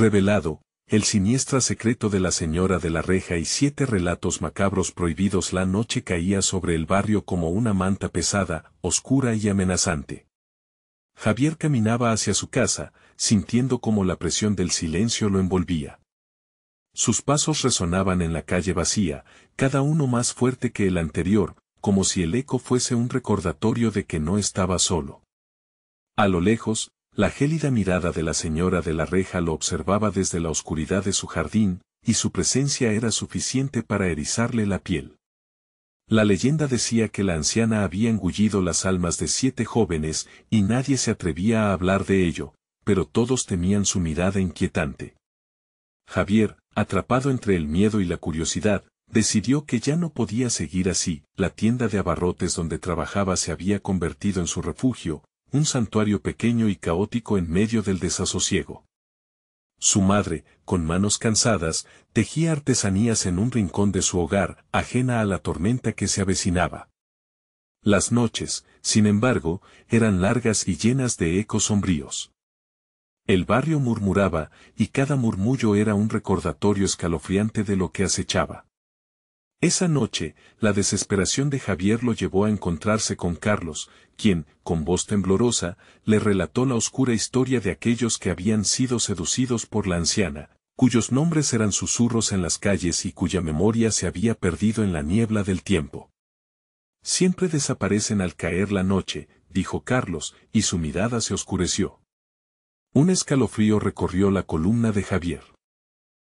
Revelado, el siniestro secreto de la señora de la reja y 7 relatos macabros prohibidos. La noche caía sobre el barrio como una manta pesada, oscura y amenazante. Javier caminaba hacia su casa, sintiendo como la presión del silencio lo envolvía. Sus pasos resonaban en la calle vacía, cada uno más fuerte que el anterior, como si el eco fuese un recordatorio de que no estaba solo. A lo lejos, la gélida mirada de la señora de la reja lo observaba desde la oscuridad de su jardín, y su presencia era suficiente para erizarle la piel. La leyenda decía que la anciana había engullido las almas de 7 jóvenes, y nadie se atrevía a hablar de ello, pero todos temían su mirada inquietante. Javier, atrapado entre el miedo y la curiosidad, decidió que ya no podía seguir así. La tienda de abarrotes donde trabajaba se había convertido en su refugio, un santuario pequeño y caótico en medio del desasosiego. Su madre, con manos cansadas, tejía artesanías en un rincón de su hogar, ajena a la tormenta que se avecinaba. Las noches, sin embargo, eran largas y llenas de ecos sombríos. El barrio murmuraba, y cada murmullo era un recordatorio escalofriante de lo que acechaba. Esa noche, la desesperación de Javier lo llevó a encontrarse con Carlos, quien, con voz temblorosa, le relató la oscura historia de aquellos que habían sido seducidos por la anciana, cuyos nombres eran susurros en las calles y cuya memoria se había perdido en la niebla del tiempo. Siempre desaparecen al caer la noche, dijo Carlos, y su mirada se oscureció. Un escalofrío recorrió la columna de Javier.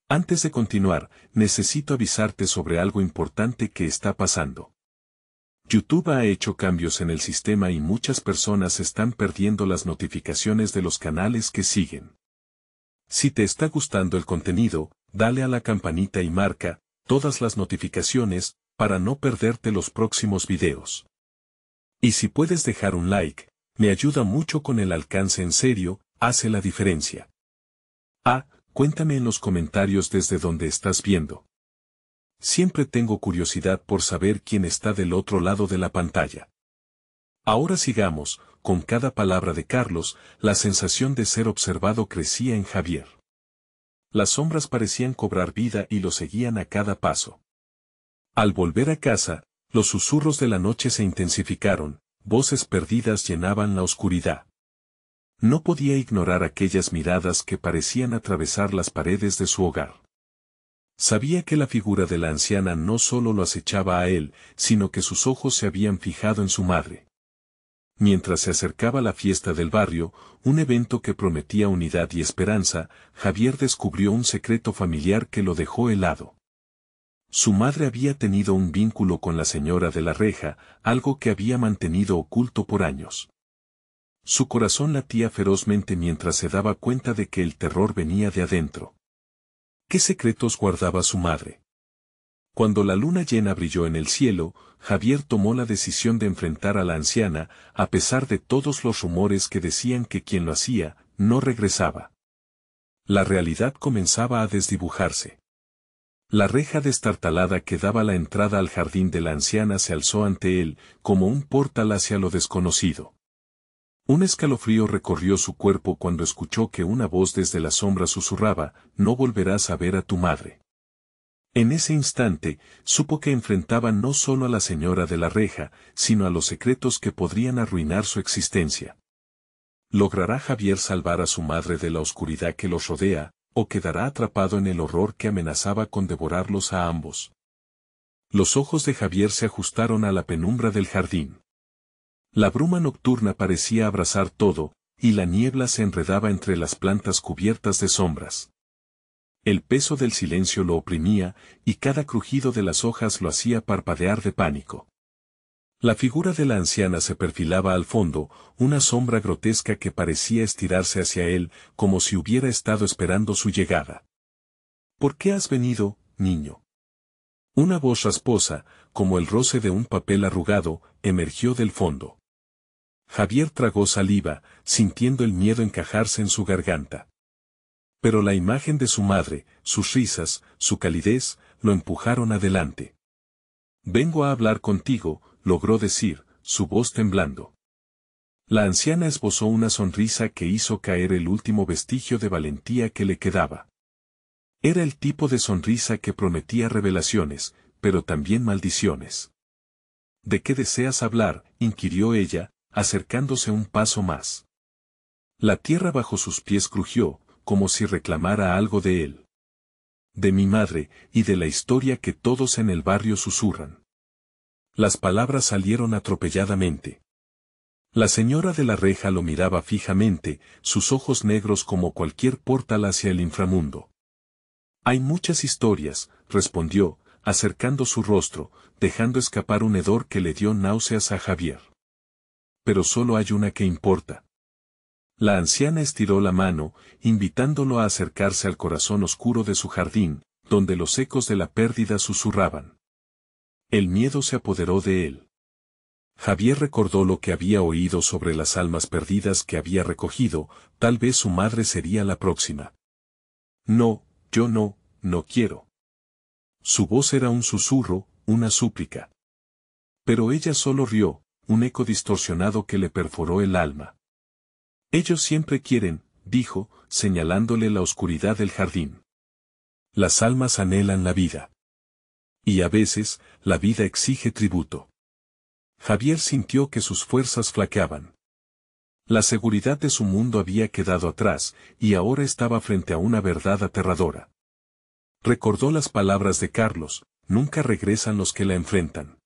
Antes de continuar, necesito avisarte sobre algo importante que está pasando. YouTube ha hecho cambios en el sistema y muchas personas están perdiendo las notificaciones de los canales que siguen. Si te está gustando el contenido, dale a la campanita y marca todas las notificaciones para no perderte los próximos videos. Y si puedes dejar un like, me ayuda mucho con el alcance. En serio, hace la diferencia. Cuéntame en los comentarios desde donde estás viendo. Siempre tengo curiosidad por saber quién está del otro lado de la pantalla. Ahora sigamos, con cada palabra de Carlos, la sensación de ser observado crecía en Javier. Las sombras parecían cobrar vida y lo seguían a cada paso. Al volver a casa, los susurros de la noche se intensificaron, voces perdidas llenaban la oscuridad. No podía ignorar aquellas miradas que parecían atravesar las paredes de su hogar. Sabía que la figura de la anciana no solo lo acechaba a él, sino que sus ojos se habían fijado en su madre. Mientras se acercaba la fiesta del barrio, un evento que prometía unidad y esperanza, Javier descubrió un secreto familiar que lo dejó helado. Su madre había tenido un vínculo con la señora de la reja, algo que había mantenido oculto por años. Su corazón latía ferozmente mientras se daba cuenta de que el terror venía de adentro. ¿Qué secretos guardaba su madre? Cuando la luna llena brilló en el cielo, Javier tomó la decisión de enfrentar a la anciana, a pesar de todos los rumores que decían que quien lo hacía, no regresaba. La realidad comenzaba a desdibujarse. La reja destartalada que daba la entrada al jardín de la anciana se alzó ante él, como un portal hacia lo desconocido. Un escalofrío recorrió su cuerpo cuando escuchó que una voz desde la sombra susurraba, «No volverás a ver a tu madre». En ese instante, supo que enfrentaba no solo a la señora de la reja, sino a los secretos que podrían arruinar su existencia. ¿Logrará Javier salvar a su madre de la oscuridad que los rodea, o quedará atrapado en el horror que amenazaba con devorarlos a ambos? Los ojos de Javier se ajustaron a la penumbra del jardín. La bruma nocturna parecía abrazar todo, y la niebla se enredaba entre las plantas cubiertas de sombras. El peso del silencio lo oprimía, y cada crujido de las hojas lo hacía parpadear de pánico. La figura de la anciana se perfilaba al fondo, una sombra grotesca que parecía estirarse hacia él, como si hubiera estado esperando su llegada. ¿Por qué has venido, niño? Una voz rasposa, como el roce de un papel arrugado, emergió del fondo. Javier tragó saliva, sintiendo el miedo encajarse en su garganta. Pero la imagen de su madre, sus risas, su calidez, lo empujaron adelante. «Vengo a hablar contigo», logró decir, su voz temblando. La anciana esbozó una sonrisa que hizo caer el último vestigio de valentía que le quedaba. Era el tipo de sonrisa que prometía revelaciones, pero también maldiciones. ¿De qué deseas hablar?, inquirió ella, acercándose un paso más. La tierra bajo sus pies crujió, como si reclamara algo de él. De mi madre, y de la historia que todos en el barrio susurran. Las palabras salieron atropelladamente. La señora de la reja lo miraba fijamente, sus ojos negros como cualquier portal hacia el inframundo. Hay muchas historias, respondió, acercando su rostro, dejando escapar un hedor que le dio náuseas a Javier. Pero solo hay una que importa. La anciana estiró la mano, invitándolo a acercarse al corazón oscuro de su jardín, donde los ecos de la pérdida susurraban. El miedo se apoderó de él. Javier recordó lo que había oído sobre las almas perdidas que había recogido, tal vez su madre sería la próxima. No, yo no quiero. Su voz era un susurro, una súplica. Pero ella solo rió, un eco distorsionado que le perforó el alma. Ellos siempre quieren, dijo, señalándole la oscuridad del jardín. Las almas anhelan la vida. Y a veces, la vida exige tributo. Javier sintió que sus fuerzas flaqueaban. La seguridad de su mundo había quedado atrás, y ahora estaba frente a una verdad aterradora. Recordó las palabras de Carlos, nunca regresan los que la enfrentan.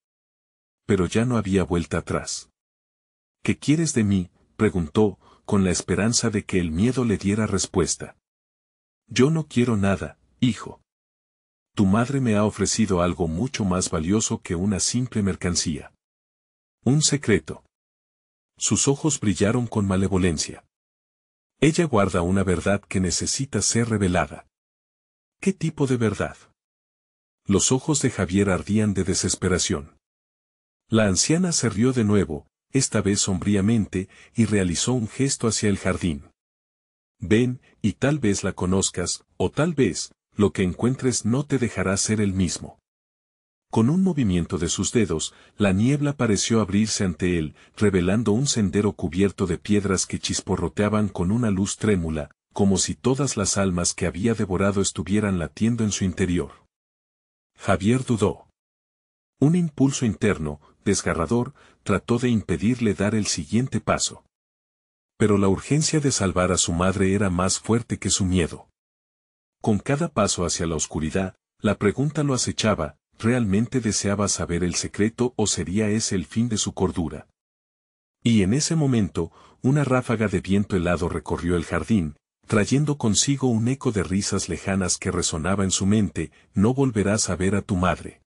Pero ya no había vuelta atrás. ¿Qué quieres de mí?, preguntó, con la esperanza de que el miedo le diera respuesta. Yo no quiero nada, hijo. Tu madre me ha ofrecido algo mucho más valioso que una simple mercancía. Un secreto. Sus ojos brillaron con malevolencia. Ella guarda una verdad que necesita ser revelada. ¿Qué tipo de verdad? Los ojos de Javier ardían de desesperación. La anciana se rió de nuevo, esta vez sombríamente, y realizó un gesto hacia el jardín. Ven, y tal vez la conozcas, o tal vez, lo que encuentres no te dejará ser el mismo. Con un movimiento de sus dedos, la niebla pareció abrirse ante él, revelando un sendero cubierto de piedras que chisporroteaban con una luz trémula, como si todas las almas que había devorado estuvieran latiendo en su interior. Javier dudó. Un impulso interno, desgarrador, trató de impedirle dar el siguiente paso. Pero la urgencia de salvar a su madre era más fuerte que su miedo. Con cada paso hacia la oscuridad, la pregunta lo acechaba, ¿realmente deseaba saber el secreto o sería ese el fin de su cordura? Y en ese momento, una ráfaga de viento helado recorrió el jardín, trayendo consigo un eco de risas lejanas que resonaba en su mente, no volverás a ver a tu madre.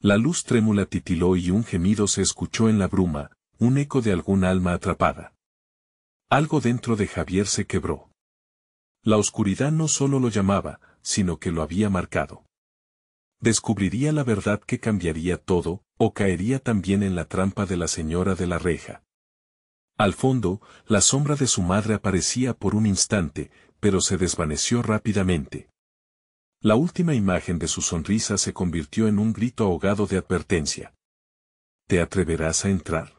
La luz trémula titiló y un gemido se escuchó en la bruma, un eco de algún alma atrapada. Algo dentro de Javier se quebró. La oscuridad no solo lo llamaba, sino que lo había marcado. Descubriría la verdad que cambiaría todo, o caería también en la trampa de la señora de la reja. Al fondo, la sombra de su madre aparecía por un instante, pero se desvaneció rápidamente. La última imagen de su sonrisa se convirtió en un grito ahogado de advertencia. ¿Te atreverás a entrar?,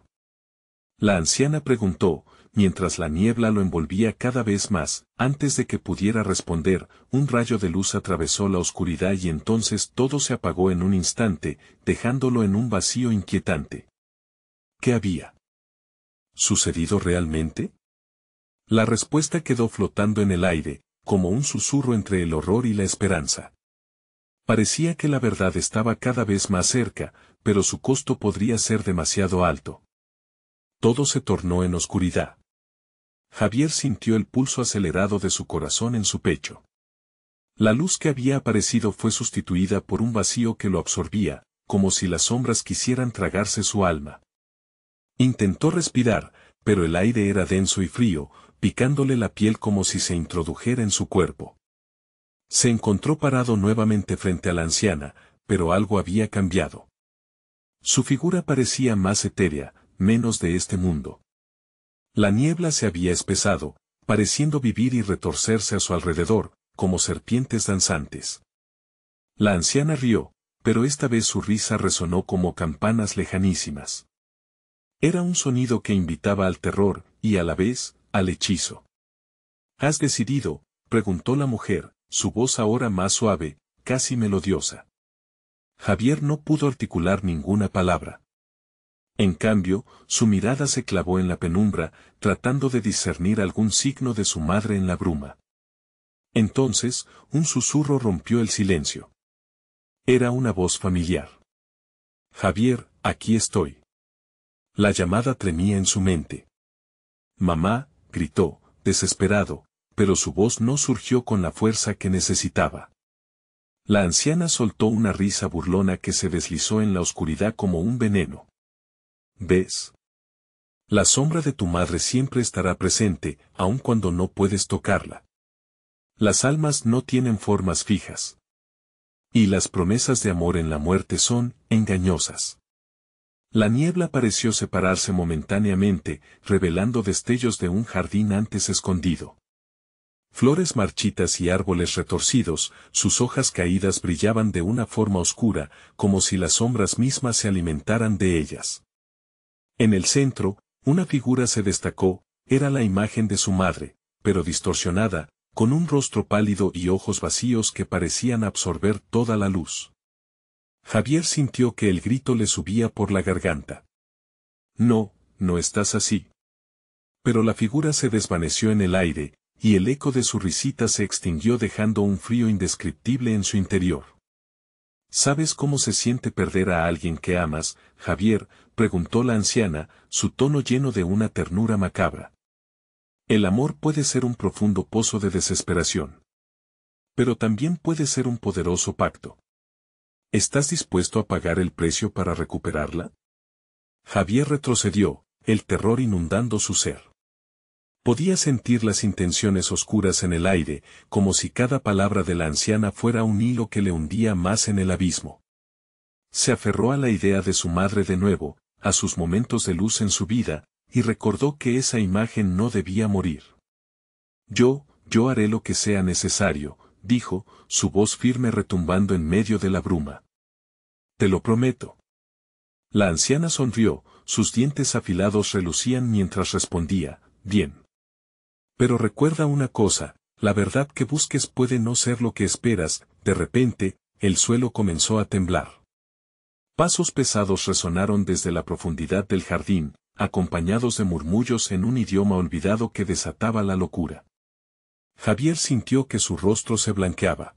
la anciana preguntó, mientras la niebla lo envolvía cada vez más. Antes de que pudiera responder, un rayo de luz atravesó la oscuridad y entonces todo se apagó en un instante, dejándolo en un vacío inquietante. ¿Qué había sucedido realmente? La respuesta quedó flotando en el aire, como un susurro entre el horror y la esperanza. Parecía que la verdad estaba cada vez más cerca, pero su costo podría ser demasiado alto. Todo se tornó en oscuridad. Javier sintió el pulso acelerado de su corazón en su pecho. La luz que había aparecido fue sustituida por un vacío que lo absorbía, como si las sombras quisieran tragarse su alma. Intentó respirar, pero el aire era denso y frío, picándole la piel como si se introdujera en su cuerpo. Se encontró parado nuevamente frente a la anciana, pero algo había cambiado. Su figura parecía más etérea, menos de este mundo. La niebla se había espesado, pareciendo vivir y retorcerse a su alrededor, como serpientes danzantes. La anciana rió, pero esta vez su risa resonó como campanas lejanísimas. Era un sonido que invitaba al terror, y a la vez, al hechizo. ¿Has decidido?, preguntó la mujer, su voz ahora más suave, casi melodiosa. Javier no pudo articular ninguna palabra. En cambio, su mirada se clavó en la penumbra, tratando de discernir algún signo de su madre en la bruma. Entonces, un susurro rompió el silencio. Era una voz familiar. Javier, aquí estoy. La llamada tremía en su mente. Mamá, gritó, desesperado, pero su voz no surgió con la fuerza que necesitaba. La anciana soltó una risa burlona que se deslizó en la oscuridad como un veneno. ¿Ves? La sombra de tu madre siempre estará presente, aun cuando no puedes tocarla. Las almas no tienen formas fijas. Y las promesas de amor en la muerte son engañosas. La niebla pareció separarse momentáneamente, revelando destellos de un jardín antes escondido. Flores marchitas y árboles retorcidos, sus hojas caídas brillaban de una forma oscura, como si las sombras mismas se alimentaran de ellas. En el centro, una figura se destacó, era la imagen de su madre, pero distorsionada, con un rostro pálido y ojos vacíos que parecían absorber toda la luz. Javier sintió que el grito le subía por la garganta. No, no estás así. Pero la figura se desvaneció en el aire, y el eco de su risita se extinguió dejando un frío indescriptible en su interior. ¿Sabes cómo se siente perder a alguien que amas, Javier?, preguntó la anciana, su tono lleno de una ternura macabra. El amor puede ser un profundo pozo de desesperación. Pero también puede ser un poderoso pacto. ¿Estás dispuesto a pagar el precio para recuperarla? Javier retrocedió, el terror inundando su ser. Podía sentir las intenciones oscuras en el aire, como si cada palabra de la anciana fuera un hilo que le hundía más en el abismo. Se aferró a la idea de su madre de nuevo, a sus momentos de luz en su vida, y recordó que esa imagen no debía morir. Yo haré lo que sea necesario, dijo, su voz firme retumbando en medio de la bruma. Te lo prometo. La anciana sonrió, sus dientes afilados relucían mientras respondía, bien. Pero recuerda una cosa, la verdad que busques puede no ser lo que esperas. De repente, el suelo comenzó a temblar. Pasos pesados resonaron desde la profundidad del jardín, acompañados de murmullos en un idioma olvidado que desataba la locura. Javier sintió que su rostro se blanqueaba.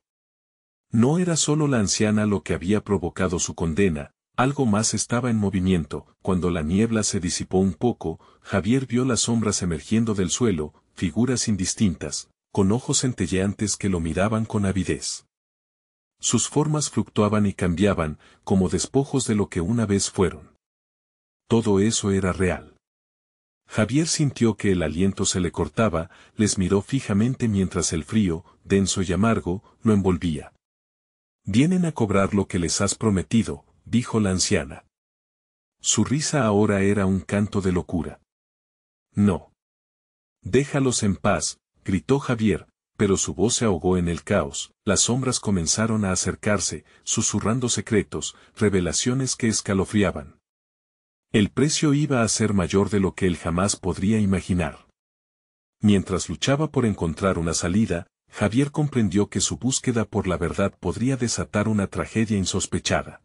No era solo la anciana lo que había provocado su condena, algo más estaba en movimiento. Cuando la niebla se disipó un poco, Javier vio las sombras emergiendo del suelo, figuras indistintas, con ojos centelleantes que lo miraban con avidez. Sus formas fluctuaban y cambiaban, como despojos de lo que una vez fueron. Todo eso era real. Javier sintió que el aliento se le cortaba, les miró fijamente mientras el frío, denso y amargo, lo envolvía. Vienen a cobrar lo que les has prometido, dijo la anciana. Su risa ahora era un canto de locura. No. Déjalos en paz, gritó Javier, pero su voz se ahogó en el caos. Las sombras comenzaron a acercarse, susurrando secretos, revelaciones que escalofriaban. El precio iba a ser mayor de lo que él jamás podría imaginar. Mientras luchaba por encontrar una salida, Javier comprendió que su búsqueda por la verdad podría desatar una tragedia insospechada.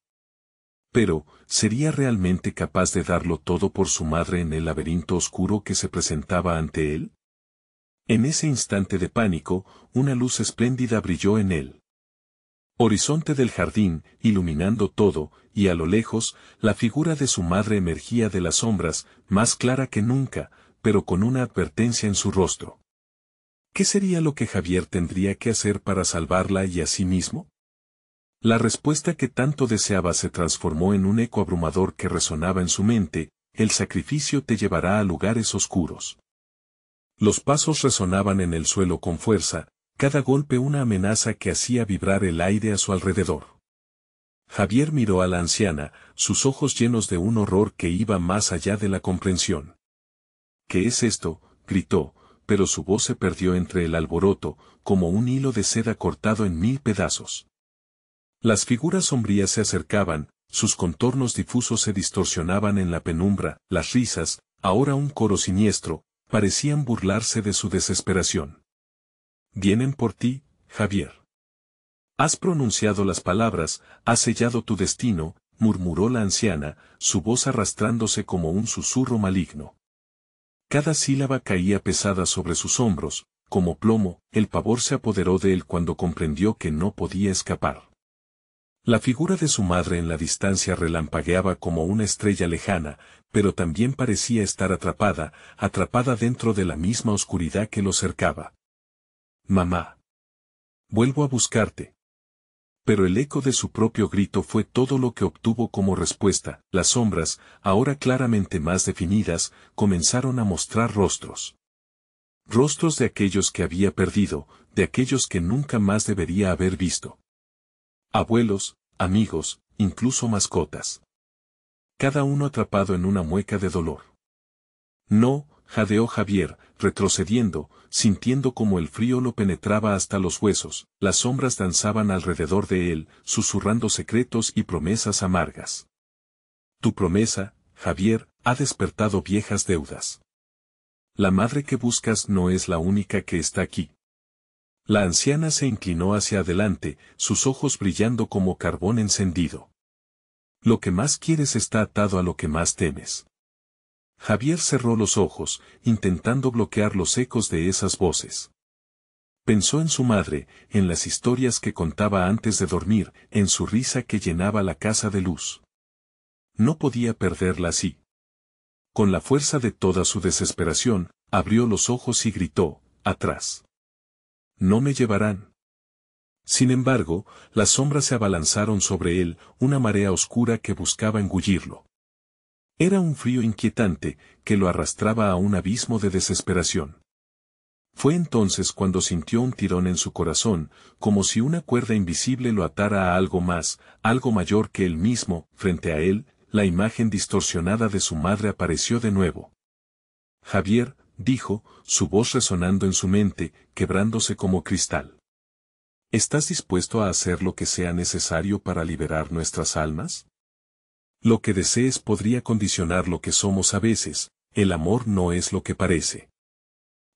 Pero, ¿sería realmente capaz de darlo todo por su madre en el laberinto oscuro que se presentaba ante él? En ese instante de pánico, una luz espléndida brilló en él. Horizonte del jardín, iluminando todo, y a lo lejos, la figura de su madre emergía de las sombras, más clara que nunca, pero con una advertencia en su rostro. ¿Qué sería lo que Javier tendría que hacer para salvarla y a sí mismo? La respuesta que tanto deseaba se transformó en un eco abrumador que resonaba en su mente: el sacrificio te llevará a lugares oscuros. Los pasos resonaban en el suelo con fuerza, cada golpe una amenaza que hacía vibrar el aire a su alrededor. Javier miró a la anciana, sus ojos llenos de un horror que iba más allá de la comprensión. ¿Qué es esto?, gritó, pero su voz se perdió entre el alboroto, como un hilo de seda cortado en 1000 pedazos. Las figuras sombrías se acercaban, sus contornos difusos se distorsionaban en la penumbra, las risas, ahora un coro siniestro, parecían burlarse de su desesperación. Vienen por ti, Javier. Has pronunciado las palabras, has sellado tu destino, murmuró la anciana, su voz arrastrándose como un susurro maligno. Cada sílaba caía pesada sobre sus hombros, como plomo, el pavor se apoderó de él cuando comprendió que no podía escapar. La figura de su madre en la distancia relampagueaba como una estrella lejana, pero también parecía estar atrapada dentro de la misma oscuridad que lo cercaba. Mamá. Vuelvo a buscarte. Pero el eco de su propio grito fue todo lo que obtuvo como respuesta. Las sombras, ahora claramente más definidas, comenzaron a mostrar rostros. Rostros de aquellos que había perdido, de aquellos que nunca más debería haber visto. Abuelos, amigos, incluso mascotas. Cada uno atrapado en una mueca de dolor. No, jadeó Javier, retrocediendo, sintiendo como el frío lo penetraba hasta los huesos. Las sombras danzaban alrededor de él, susurrando secretos y promesas amargas. Tu promesa, Javier, ha despertado viejas deudas. La madre que buscas no es la única que está aquí. La anciana se inclinó hacia adelante, sus ojos brillando como carbón encendido. Lo que más quieres está atado a lo que más temes. Javier cerró los ojos, intentando bloquear los ecos de esas voces. Pensó en su madre, en las historias que contaba antes de dormir, en su risa que llenaba la casa de luz. No podía perderla así. Con la fuerza de toda su desesperación, abrió los ojos y gritó, atrás. No me llevarán. Sin embargo, las sombras se abalanzaron sobre él, una marea oscura que buscaba engullirlo. Era un frío inquietante, que lo arrastraba a un abismo de desesperación. Fue entonces cuando sintió un tirón en su corazón, como si una cuerda invisible lo atara a algo más, algo mayor que él mismo. Frente a él, la imagen distorsionada de su madre apareció de nuevo. Javier, dijo, su voz resonando en su mente, quebrándose como cristal. ¿Estás dispuesto a hacer lo que sea necesario para liberar nuestras almas? Lo que desees podría condicionar lo que somos a veces, el amor no es lo que parece.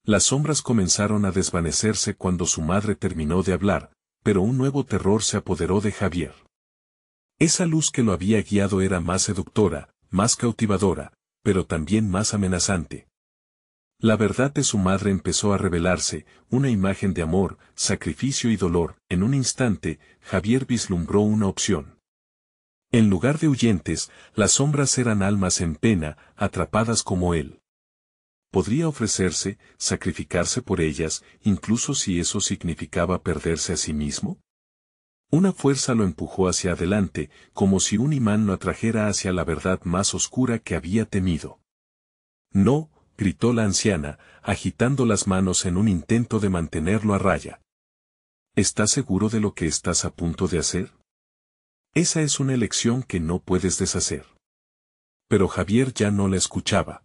Las sombras comenzaron a desvanecerse cuando su madre terminó de hablar, pero un nuevo terror se apoderó de Javier. Esa luz que lo había guiado era más seductora, más cautivadora, pero también más amenazante. La verdad de su madre empezó a revelarse, una imagen de amor, sacrificio y dolor. En un instante, Javier vislumbró una opción. En lugar de huyentes, las sombras eran almas en pena, atrapadas como él. Podría ofrecerse, sacrificarse por ellas, incluso si eso significaba perderse a sí mismo. Una fuerza lo empujó hacia adelante, como si un imán lo atrajera hacia la verdad más oscura que había temido. No, gritó la anciana, agitando las manos en un intento de mantenerlo a raya. ¿Estás seguro de lo que estás a punto de hacer? Esa es una elección que no puedes deshacer. Pero Javier ya no la escuchaba.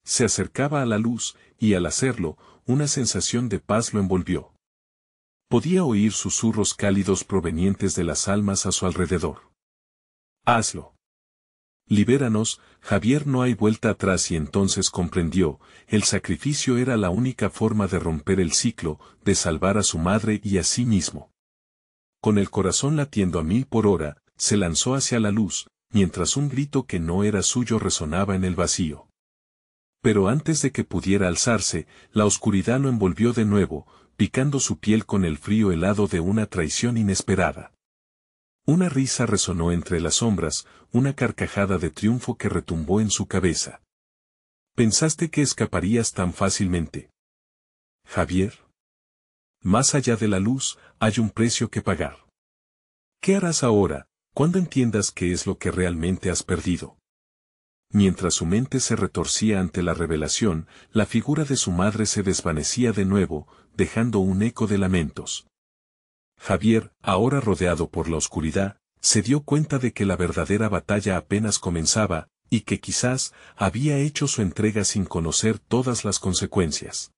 Se acercaba a la luz, y al hacerlo, una sensación de paz lo envolvió. Podía oír susurros cálidos provenientes de las almas a su alrededor. Hazlo. Libéranos, Javier, no hay vuelta atrás. Y entonces comprendió, el sacrificio era la única forma de romper el ciclo, de salvar a su madre y a sí mismo. Con el corazón latiendo a 1000 por hora, se lanzó hacia la luz, mientras un grito que no era suyo resonaba en el vacío. Pero antes de que pudiera alzarse, la oscuridad lo envolvió de nuevo, picando su piel con el frío helado de una traición inesperada. Una risa resonó entre las sombras, una carcajada de triunfo que retumbó en su cabeza. ¿Pensaste que escaparías tan fácilmente? Javier. Más allá de la luz, hay un precio que pagar. ¿Qué harás ahora, cuando entiendas qué es lo que realmente has perdido? Mientras su mente se retorcía ante la revelación, la figura de su madre se desvanecía de nuevo, dejando un eco de lamentos. Javier, ahora rodeado por la oscuridad, se dio cuenta de que la verdadera batalla apenas comenzaba, y que quizás había hecho su entrega sin conocer todas las consecuencias.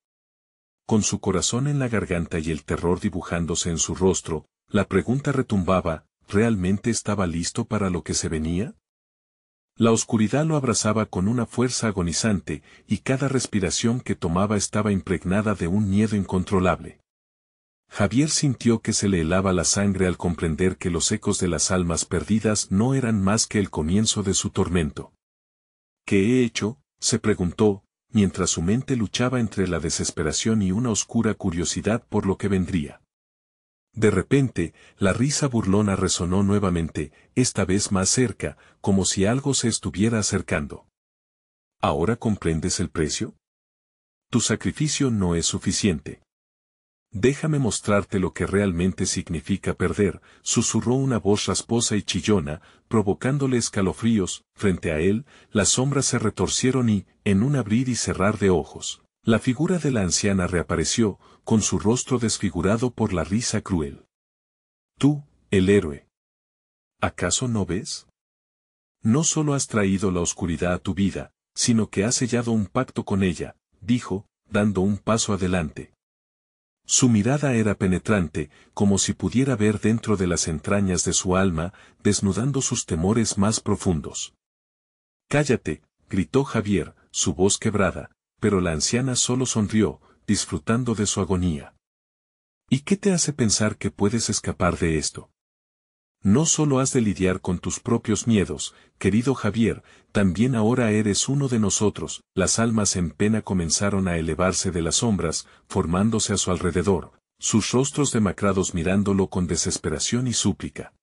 Con su corazón en la garganta y el terror dibujándose en su rostro, la pregunta retumbaba, ¿realmente estaba listo para lo que se venía? La oscuridad lo abrazaba con una fuerza agonizante, y cada respiración que tomaba estaba impregnada de un miedo incontrolable. Javier sintió que se le helaba la sangre al comprender que los ecos de las almas perdidas no eran más que el comienzo de su tormento. ¿Qué he hecho?, se preguntó, mientras su mente luchaba entre la desesperación y una oscura curiosidad por lo que vendría. De repente, la risa burlona resonó nuevamente, esta vez más cerca, como si algo se estuviera acercando. ¿Ahora comprendes el precio? Tu sacrificio no es suficiente. Déjame mostrarte lo que realmente significa perder, susurró una voz rasposa y chillona, provocándole escalofríos. Frente a él, las sombras se retorcieron y, en un abrir y cerrar de ojos, la figura de la anciana reapareció, con su rostro desfigurado por la risa cruel. Tú, el héroe. ¿Acaso no ves? No solo has traído la oscuridad a tu vida, sino que has sellado un pacto con ella, dijo, dando un paso adelante. Su mirada era penetrante, como si pudiera ver dentro de las entrañas de su alma, desnudando sus temores más profundos. Cállate, gritó Javier, su voz quebrada, pero la anciana solo sonrió, disfrutando de su agonía. ¿Y qué te hace pensar que puedes escapar de esto? No solo has de lidiar con tus propios miedos, querido Javier, también ahora eres uno de nosotros. Las almas en pena comenzaron a elevarse de las sombras, formándose a su alrededor, sus rostros demacrados mirándolo con desesperación y súplica.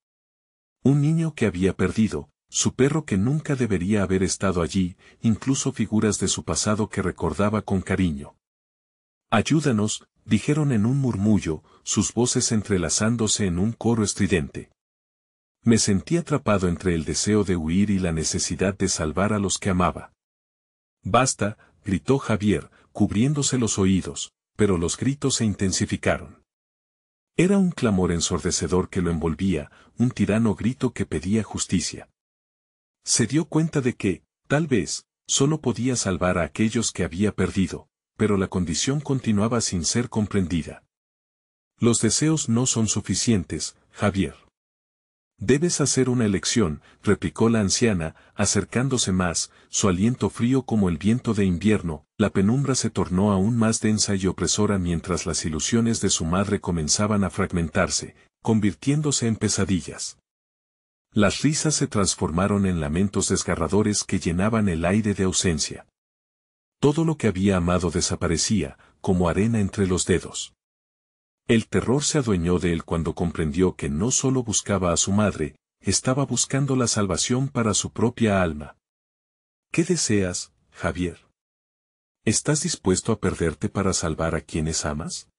Un niño que había perdido, su perro que nunca debería haber estado allí, incluso figuras de su pasado que recordaba con cariño. Ayúdanos, dijeron en un murmullo, sus voces entrelazándose en un coro estridente. Me sentí atrapado entre el deseo de huir y la necesidad de salvar a los que amaba. Basta, gritó Javier, cubriéndose los oídos, pero los gritos se intensificaron. Era un clamor ensordecedor que lo envolvía, un tirano grito que pedía justicia. Se dio cuenta de que, tal vez, solo podía salvar a aquellos que había perdido, pero la condición continuaba sin ser comprendida. Los deseos no son suficientes, Javier. Debes hacer una elección, replicó la anciana, acercándose más, su aliento frío como el viento de invierno. La penumbra se tornó aún más densa y opresora mientras las ilusiones de su madre comenzaban a fragmentarse, convirtiéndose en pesadillas. Las risas se transformaron en lamentos desgarradores que llenaban el aire de ausencia. Todo lo que había amado desaparecía, como arena entre los dedos. El terror se adueñó de él cuando comprendió que no solo buscaba a su madre, estaba buscando la salvación para su propia alma. ¿Qué deseas, Javier? ¿Estás dispuesto a perderte para salvar a quienes amas?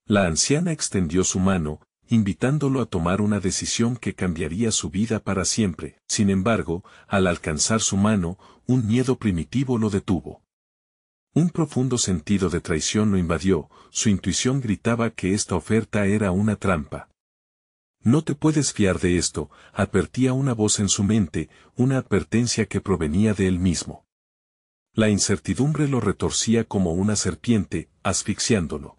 La anciana extendió su mano, invitándolo a tomar una decisión que cambiaría su vida para siempre. Sin embargo, al alcanzar su mano, un miedo primitivo lo detuvo. Un profundo sentido de traición lo invadió, su intuición gritaba que esta oferta era una trampa. No te puedes fiar de esto, advertía una voz en su mente, una advertencia que provenía de él mismo. La incertidumbre lo retorcía como una serpiente, asfixiándolo.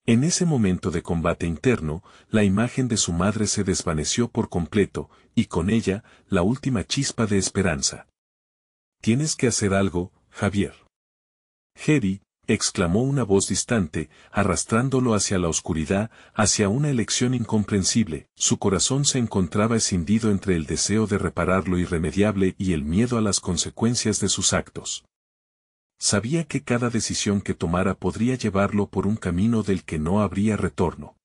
En ese momento de combate interno, la imagen de su madre se desvaneció por completo, y con ella, la última chispa de esperanza. Tienes que hacer algo, Javier. Jerry, exclamó una voz distante, arrastrándolo hacia la oscuridad, hacia una elección incomprensible. Su corazón se encontraba escindido entre el deseo de reparar lo irremediable y el miedo a las consecuencias de sus actos. Sabía que cada decisión que tomara podría llevarlo por un camino del que no habría retorno.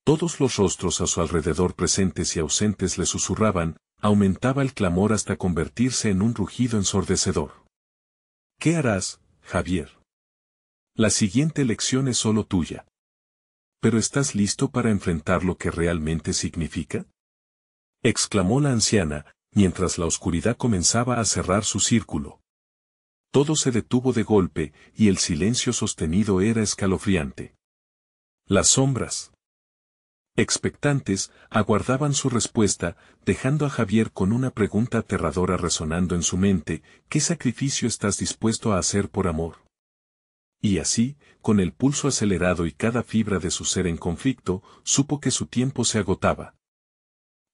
Todos los rostros a su alrededor presentes y ausentes le susurraban, aumentaba el clamor hasta convertirse en un rugido ensordecedor. ¿Qué harás, Javier? La siguiente elección es solo tuya. ¿Pero estás listo para enfrentar lo que realmente significa? Exclamó la anciana, mientras la oscuridad comenzaba a cerrar su círculo. Todo se detuvo de golpe, y el silencio sostenido era escalofriante. Las sombras, expectantes, aguardaban su respuesta, dejando a Javier con una pregunta aterradora resonando en su mente: ¿qué sacrificio estás dispuesto a hacer por amor? Y así, con el pulso acelerado y cada fibra de su ser en conflicto, supo que su tiempo se agotaba.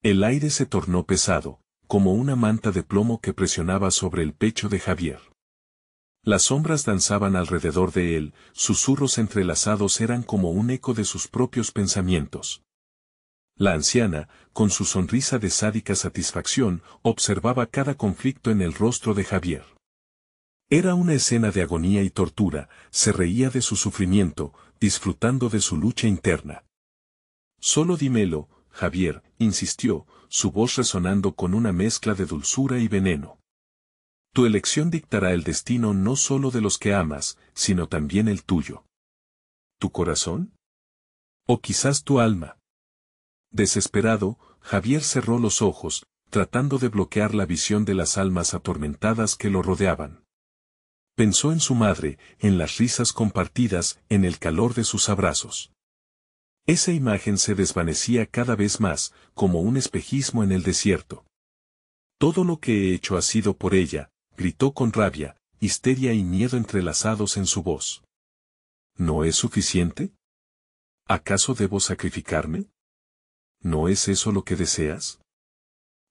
El aire se tornó pesado, como una manta de plomo que presionaba sobre el pecho de Javier. Las sombras danzaban alrededor de él, susurros entrelazados eran como un eco de sus propios pensamientos. La anciana, con su sonrisa de sádica satisfacción, observaba cada conflicto en el rostro de Javier. Era una escena de agonía y tortura, se reía de su sufrimiento, disfrutando de su lucha interna. Solo dímelo, Javier, insistió, su voz resonando con una mezcla de dulzura y veneno. Tu elección dictará el destino no solo de los que amas, sino también el tuyo. ¿Tu corazón? ¿O quizás tu alma? Desesperado, Javier cerró los ojos, tratando de bloquear la visión de las almas atormentadas que lo rodeaban. Pensó en su madre, en las risas compartidas, en el calor de sus abrazos. Esa imagen se desvanecía cada vez más, como un espejismo en el desierto. Todo lo que he hecho ha sido por ella, gritó con rabia, histeria y miedo entrelazados en su voz. ¿No es suficiente? ¿Acaso debo sacrificarme? ¿No es eso lo que deseas?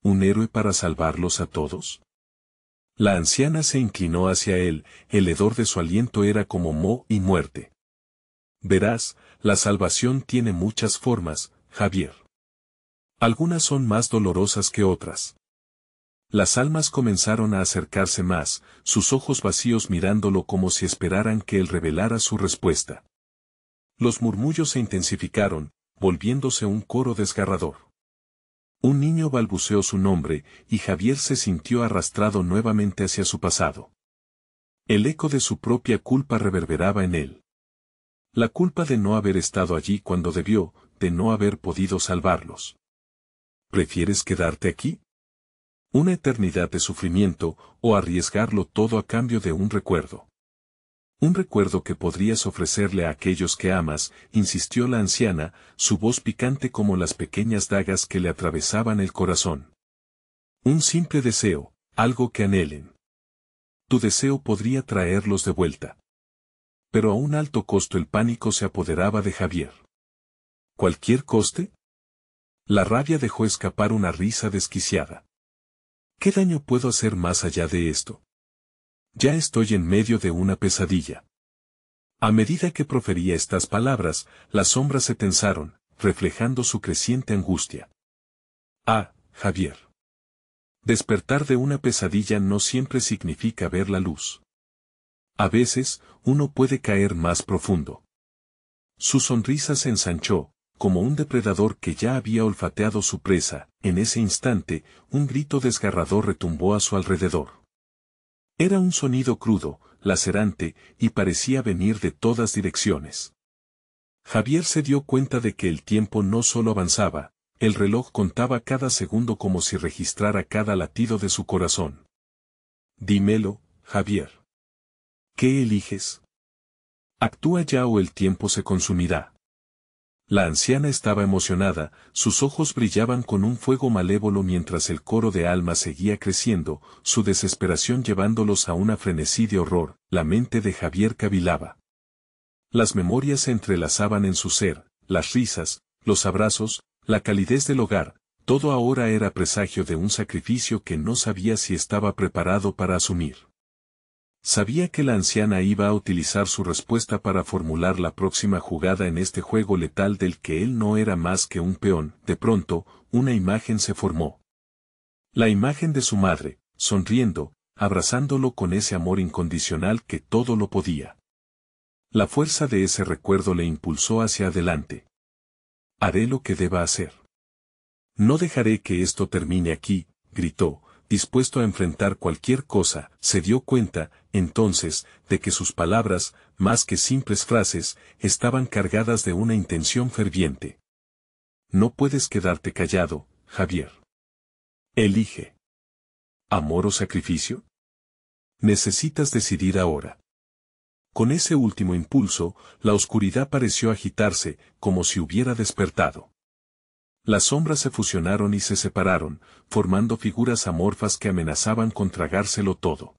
¿Un héroe para salvarlos a todos? La anciana se inclinó hacia él, el hedor de su aliento era como moho y muerte. Verás, la salvación tiene muchas formas, Javier. Algunas son más dolorosas que otras. Las almas comenzaron a acercarse más, sus ojos vacíos mirándolo como si esperaran que él revelara su respuesta. Los murmullos se intensificaron, volviéndose un coro desgarrador. Un niño balbuceó su nombre, y Javier se sintió arrastrado nuevamente hacia su pasado. El eco de su propia culpa reverberaba en él. La culpa de no haber estado allí cuando debió, de no haber podido salvarlos. ¿Prefieres quedarte aquí? ¿Una eternidad de sufrimiento, o arriesgarlo todo a cambio de un recuerdo? Un recuerdo que podrías ofrecerle a aquellos que amas, insistió la anciana, su voz picante como las pequeñas dagas que le atravesaban el corazón. Un simple deseo, algo que anhelen. Tu deseo podría traerlos de vuelta. Pero a un alto costo el pánico se apoderaba de Javier. ¿Cualquier coste? La rabia dejó escapar una risa desquiciada. ¿Qué daño puedo hacer más allá de esto? Ya estoy en medio de una pesadilla. A medida que profería estas palabras, las sombras se tensaron, reflejando su creciente angustia. Ah, Javier. Despertar de una pesadilla no siempre significa ver la luz. A veces, uno puede caer más profundo. Su sonrisa se ensanchó, como un depredador que ya había olfateado su presa. En ese instante, un grito desgarrador retumbó a su alrededor. Era un sonido crudo, lacerante, y parecía venir de todas direcciones. Javier se dio cuenta de que el tiempo no solo avanzaba, el reloj contaba cada segundo como si registrara cada latido de su corazón. Dímelo, Javier. ¿Qué eliges? Actúa ya o el tiempo se consumirá. La anciana estaba emocionada, sus ojos brillaban con un fuego malévolo mientras el coro de almas seguía creciendo, su desesperación llevándolos a una frenesí de horror. La mente de Javier cavilaba. Las memorias se entrelazaban en su ser, las risas, los abrazos, la calidez del hogar, todo ahora era presagio de un sacrificio que no sabía si estaba preparado para asumir. Sabía que la anciana iba a utilizar su respuesta para formular la próxima jugada en este juego letal del que él no era más que un peón. De pronto, una imagen se formó. La imagen de su madre, sonriendo, abrazándolo con ese amor incondicional que todo lo podía. La fuerza de ese recuerdo le impulsó hacia adelante. Haré lo que deba hacer. No dejaré que esto termine aquí, gritó, dispuesto a enfrentar cualquier cosa. Se dio cuenta, entonces, de que sus palabras, más que simples frases, estaban cargadas de una intención ferviente. No puedes quedarte callado, Javier. Elige. ¿Amor o sacrificio? Necesitas decidir ahora. Con ese último impulso, la oscuridad pareció agitarse, como si hubiera despertado. Las sombras se fusionaron y se separaron, formando figuras amorfas que amenazaban con tragárselo todo.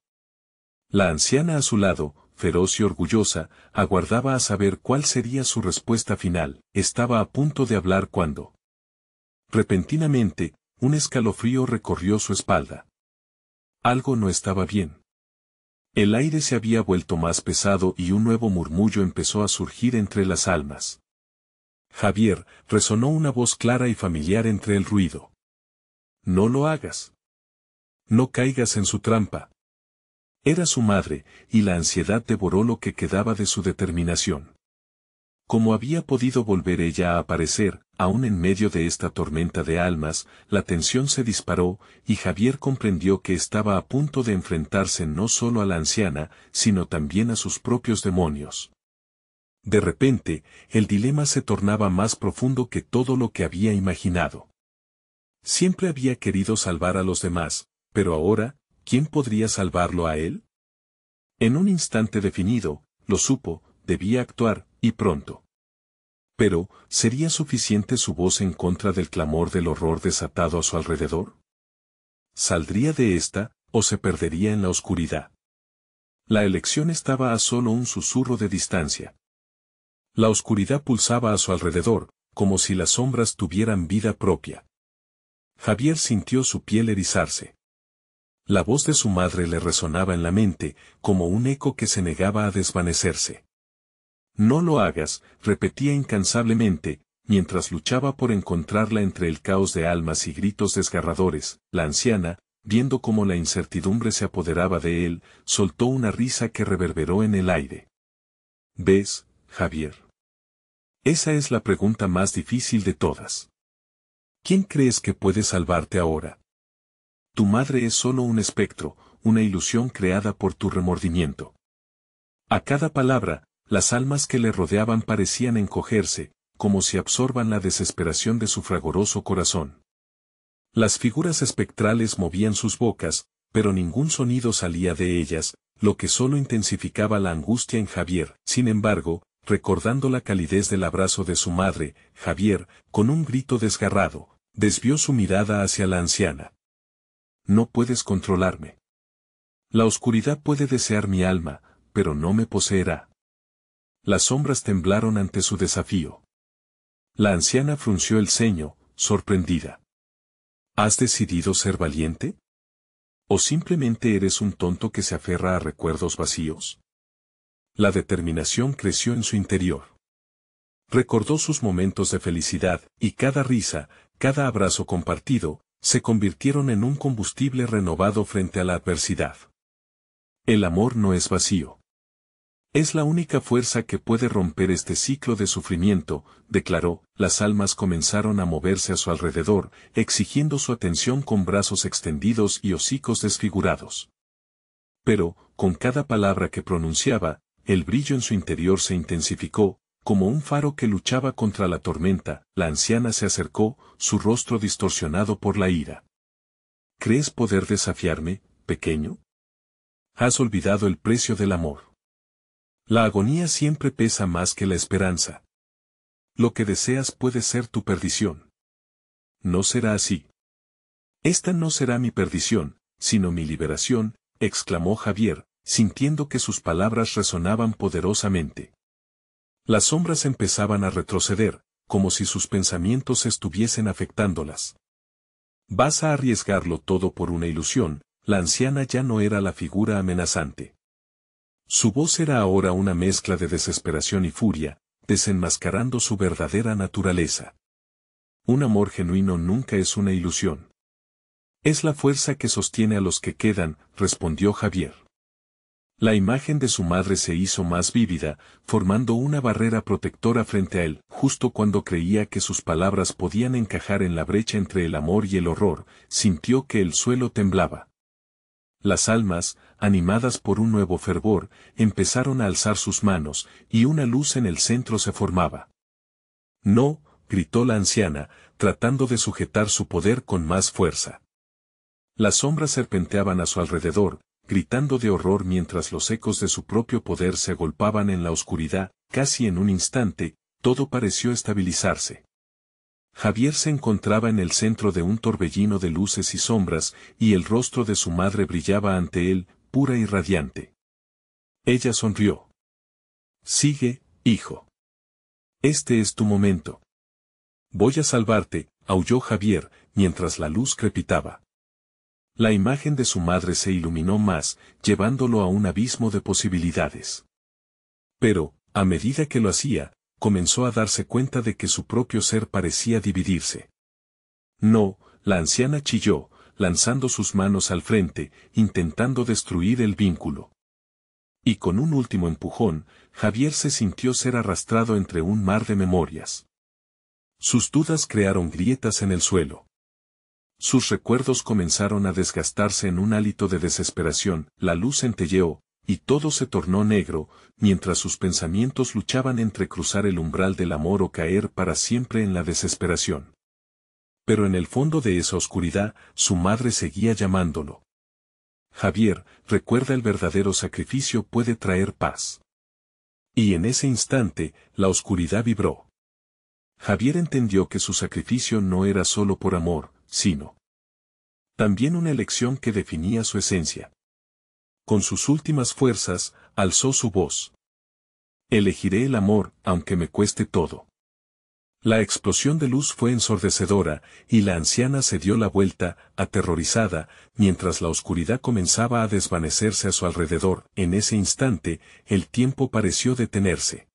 La anciana a su lado, feroz y orgullosa, aguardaba a saber cuál sería su respuesta final. Estaba a punto de hablar cuando, repentinamente, un escalofrío recorrió su espalda. Algo no estaba bien. El aire se había vuelto más pesado y un nuevo murmullo empezó a surgir entre las almas. Javier, resonó una voz clara y familiar entre el ruido. No lo hagas. No caigas en su trampa. Era su madre, y la ansiedad devoró lo que quedaba de su determinación. ¿Cómo había podido volver ella a aparecer, aún en medio de esta tormenta de almas? La tensión se disparó, y Javier comprendió que estaba a punto de enfrentarse no solo a la anciana, sino también a sus propios demonios. De repente, el dilema se tornaba más profundo que todo lo que había imaginado. Siempre había querido salvar a los demás, pero ahora, ¿quién podría salvarlo a él? En un instante definido, lo supo, debía actuar, y pronto. Pero, ¿sería suficiente su voz en contra del clamor del horror desatado a su alrededor? ¿Saldría de esta, o se perdería en la oscuridad? La elección estaba a solo un susurro de distancia. La oscuridad pulsaba a su alrededor, como si las sombras tuvieran vida propia. Javier sintió su piel erizarse. La voz de su madre le resonaba en la mente, como un eco que se negaba a desvanecerse. No lo hagas, repetía incansablemente, mientras luchaba por encontrarla entre el caos de almas y gritos desgarradores. La anciana, viendo cómo la incertidumbre se apoderaba de él, soltó una risa que reverberó en el aire. ¿Ves, Javier? Esa es la pregunta más difícil de todas. ¿Quién crees que puede salvarte ahora? Tu madre es solo un espectro, una ilusión creada por tu remordimiento. A cada palabra, las almas que le rodeaban parecían encogerse, como si absorban la desesperación de su fragoroso corazón. Las figuras espectrales movían sus bocas, pero ningún sonido salía de ellas, lo que solo intensificaba la angustia en Javier. Sin embargo, recordando la calidez del abrazo de su madre, Javier, con un grito desgarrado, desvió su mirada hacia la anciana. No puedes controlarme. La oscuridad puede desear mi alma, pero no me poseerá. Las sombras temblaron ante su desafío. La anciana frunció el ceño, sorprendida. ¿Has decidido ser valiente? ¿O simplemente eres un tonto que se aferra a recuerdos vacíos? La determinación creció en su interior. Recordó sus momentos de felicidad, y cada risa, cada abrazo compartido, se convirtieron en un combustible renovado frente a la adversidad. El amor no es vacío. Es la única fuerza que puede romper este ciclo de sufrimiento, declaró. Las almas comenzaron a moverse a su alrededor, exigiendo su atención con brazos extendidos y hocicos desfigurados. Pero, con cada palabra que pronunciaba, el brillo en su interior se intensificó, como un faro que luchaba contra la tormenta. La anciana se acercó, su rostro distorsionado por la ira. ¿Crees poder desafiarme, pequeño? ¿Has olvidado el precio del amor? La agonía siempre pesa más que la esperanza. Lo que deseas puede ser tu perdición. No será así. Esta no será mi perdición, sino mi liberación, exclamó Javier, sintiendo que sus palabras resonaban poderosamente. Las sombras empezaban a retroceder, como si sus pensamientos estuviesen afectándolas. ¿Vas a arriesgarlo todo por una ilusión? La anciana ya no era la figura amenazante. Su voz era ahora una mezcla de desesperación y furia, desenmascarando su verdadera naturaleza. Un amor genuino nunca es una ilusión. Es la fuerza que sostiene a los que quedan, respondió Javier. La imagen de su madre se hizo más vívida, formando una barrera protectora frente a él. Justo cuando creía que sus palabras podían encajar en la brecha entre el amor y el horror, sintió que el suelo temblaba. Las almas, animadas por un nuevo fervor, empezaron a alzar sus manos, y una luz en el centro se formaba. No, gritó la anciana, tratando de sujetar su poder con más fuerza. Las sombras serpenteaban a su alrededor, gritando de horror mientras los ecos de su propio poder se agolpaban en la oscuridad. Casi en un instante, todo pareció estabilizarse. Javier se encontraba en el centro de un torbellino de luces y sombras, y el rostro de su madre brillaba ante él, pura y radiante. Ella sonrió. Sigue, hijo. Este es tu momento. Voy a salvarte, aulló Javier, mientras la luz crepitaba. La imagen de su madre se iluminó más, llevándolo a un abismo de posibilidades. Pero, a medida que lo hacía, comenzó a darse cuenta de que su propio ser parecía dividirse. No, la anciana chilló, lanzando sus manos al frente, intentando destruir el vínculo. Y con un último empujón, Javier se sintió ser arrastrado entre un mar de memorias. Sus dudas crearon grietas en el suelo. Sus recuerdos comenzaron a desgastarse en un hálito de desesperación, la luz centelleó, y todo se tornó negro, mientras sus pensamientos luchaban entre cruzar el umbral del amor o caer para siempre en la desesperación. Pero en el fondo de esa oscuridad, su madre seguía llamándolo. Javier, recuerda, el verdadero sacrificio puede traer paz. Y en ese instante, la oscuridad vibró. Javier entendió que su sacrificio no era solo por amor, sino también una elección que definía su esencia. Con sus últimas fuerzas, alzó su voz. Elegiré el amor, aunque me cueste todo. La explosión de luz fue ensordecedora, y la anciana se dio la vuelta, aterrorizada, mientras la oscuridad comenzaba a desvanecerse a su alrededor. En ese instante, el tiempo pareció detenerse.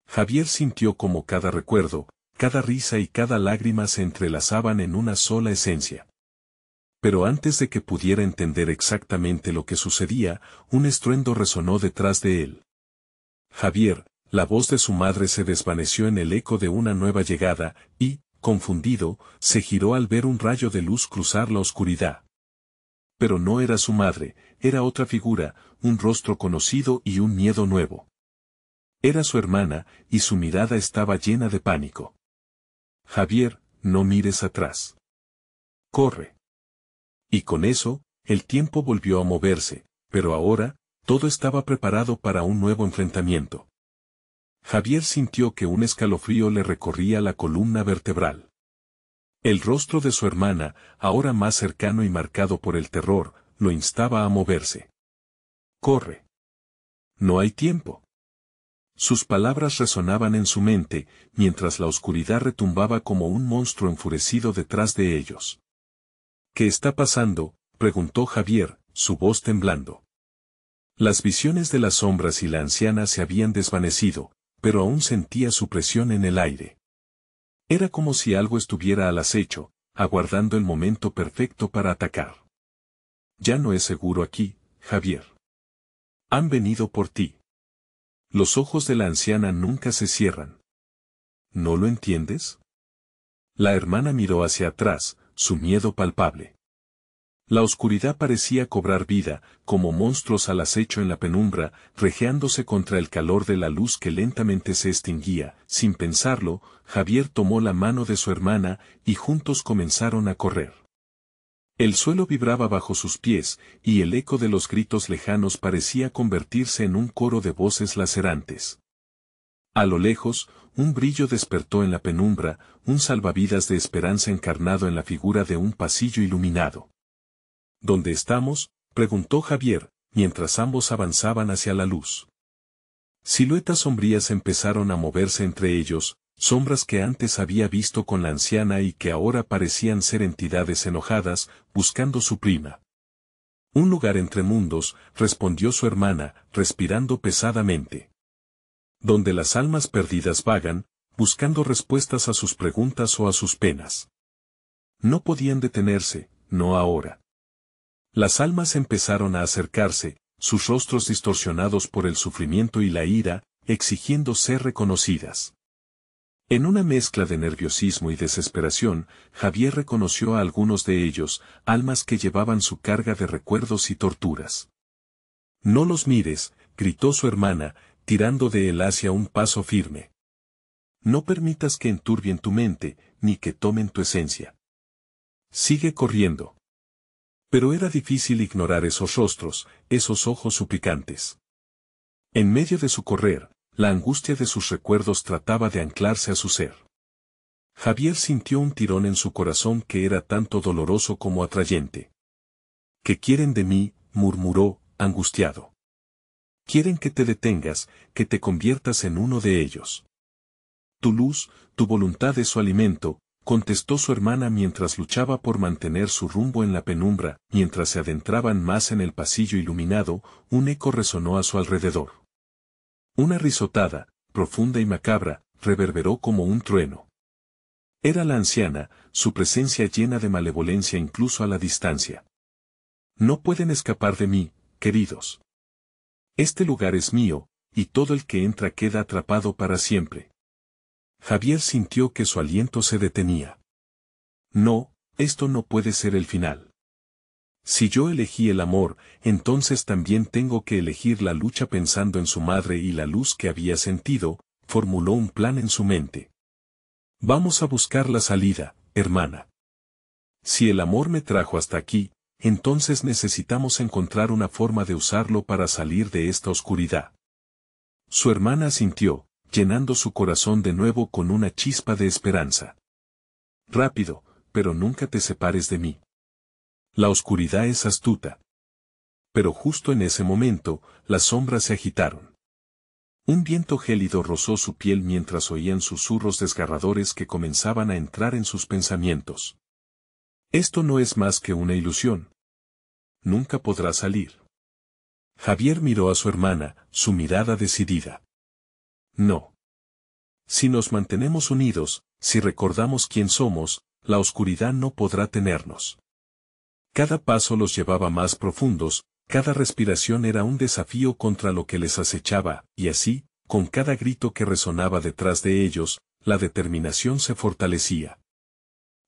Javier sintió como cada recuerdo, cada risa y cada lágrima se entrelazaban en una sola esencia. Pero antes de que pudiera entender exactamente lo que sucedía, un estruendo resonó detrás de él. Javier, la voz de su madre se desvaneció en el eco de una nueva llegada, y, confundido, se giró al ver un rayo de luz cruzar la oscuridad. Pero no era su madre, era otra figura, un rostro conocido y un miedo nuevo. Era su hermana, y su mirada estaba llena de pánico. Javier, no mires atrás. Corre. Y con eso, el tiempo volvió a moverse, pero ahora, todo estaba preparado para un nuevo enfrentamiento. Javier sintió que un escalofrío le recorría la columna vertebral. El rostro de su hermana, ahora más cercano y marcado por el terror, lo instaba a moverse. Corre. No hay tiempo. Sus palabras resonaban en su mente, mientras la oscuridad retumbaba como un monstruo enfurecido detrás de ellos. ¿Qué está pasando?, preguntó Javier, su voz temblando. Las visiones de las sombras y la anciana se habían desvanecido, pero aún sentía su presión en el aire. Era como si algo estuviera al acecho, aguardando el momento perfecto para atacar. Ya no es seguro aquí, Javier. Han venido por ti. Los ojos de la anciana nunca se cierran. ¿No lo entiendes? La hermana miró hacia atrás, su miedo palpable. La oscuridad parecía cobrar vida, como monstruos al acecho en la penumbra, regeándose contra el calor de la luz que lentamente se extinguía. Sin pensarlo, Javier tomó la mano de su hermana, y juntos comenzaron a correr. El suelo vibraba bajo sus pies, y el eco de los gritos lejanos parecía convertirse en un coro de voces lacerantes. A lo lejos, un brillo despertó en la penumbra, un salvavidas de esperanza encarnado en la figura de un pasillo iluminado. ¿Dónde estamos?, preguntó Javier, mientras ambos avanzaban hacia la luz. Siluetas sombrías empezaron a moverse entre ellos, sombras que antes había visto con la anciana y que ahora parecían ser entidades enojadas, buscando su prima. Un lugar entre mundos, respondió su hermana, respirando pesadamente. Donde las almas perdidas vagan, buscando respuestas a sus preguntas o a sus penas. No podían detenerse, no ahora. Las almas empezaron a acercarse, sus rostros distorsionados por el sufrimiento y la ira, exigiendo ser reconocidas. En una mezcla de nerviosismo y desesperación, Javier reconoció a algunos de ellos, almas que llevaban su carga de recuerdos y torturas. «No los mires», gritó su hermana, tirando de él hacia un paso firme. «No permitas que enturbien tu mente, ni que tomen tu esencia. Sigue corriendo». Pero era difícil ignorar esos rostros, esos ojos suplicantes. En medio de su correr, la angustia de sus recuerdos trataba de anclarse a su ser. Javier sintió un tirón en su corazón que era tanto doloroso como atrayente. «¿Qué quieren de mí?», murmuró, angustiado. «Quieren que te detengas, que te conviertas en uno de ellos. Tu luz, tu voluntad es su alimento, contestó su hermana mientras luchaba por mantener su rumbo en la penumbra. Mientras se adentraban más en el pasillo iluminado, un eco resonó a su alrededor. Una risotada, profunda y macabra, reverberó como un trueno. Era la anciana, su presencia llena de malevolencia incluso a la distancia. No pueden escapar de mí, queridos. Este lugar es mío, y todo el que entra queda atrapado para siempre. Javier sintió que su aliento se detenía. No, esto no puede ser el final. Si yo elegí el amor, entonces también tengo que elegir la lucha. Pensando en su madre y la luz que había sentido, formuló un plan en su mente. Vamos a buscar la salida, hermana. Si el amor me trajo hasta aquí, entonces necesitamos encontrar una forma de usarlo para salir de esta oscuridad. Su hermana asintió, llenando su corazón de nuevo con una chispa de esperanza. Rápido, pero nunca te separes de mí. La oscuridad es astuta. Pero justo en ese momento, las sombras se agitaron. Un viento gélido rozó su piel mientras oían susurros desgarradores que comenzaban a entrar en sus pensamientos. Esto no es más que una ilusión. Nunca podrá salir. Javier miró a su hermana, su mirada decidida. No. Si nos mantenemos unidos, si recordamos quién somos, la oscuridad no podrá tenernos. Cada paso los llevaba más profundos, cada respiración era un desafío contra lo que les acechaba, y así, con cada grito que resonaba detrás de ellos, la determinación se fortalecía.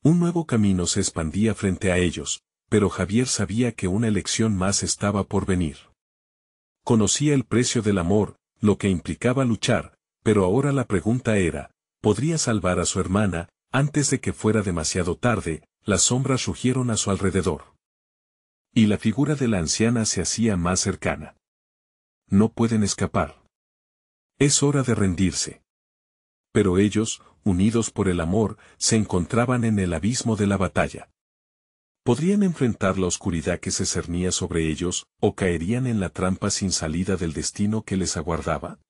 Un nuevo camino se expandía frente a ellos, pero Javier sabía que una elección más estaba por venir. Conocía el precio del amor, lo que implicaba luchar, pero ahora la pregunta era, ¿podría salvar a su hermana? Antes de que fuera demasiado tarde, las sombras rugieron a su alrededor. Y la figura de la anciana se hacía más cercana. No pueden escapar. Es hora de rendirse. Pero ellos, unidos por el amor, se encontraban en el abismo de la batalla. ¿Podrían enfrentar la oscuridad que se cernía sobre ellos, o caerían en la trampa sin salida del destino que les aguardaba?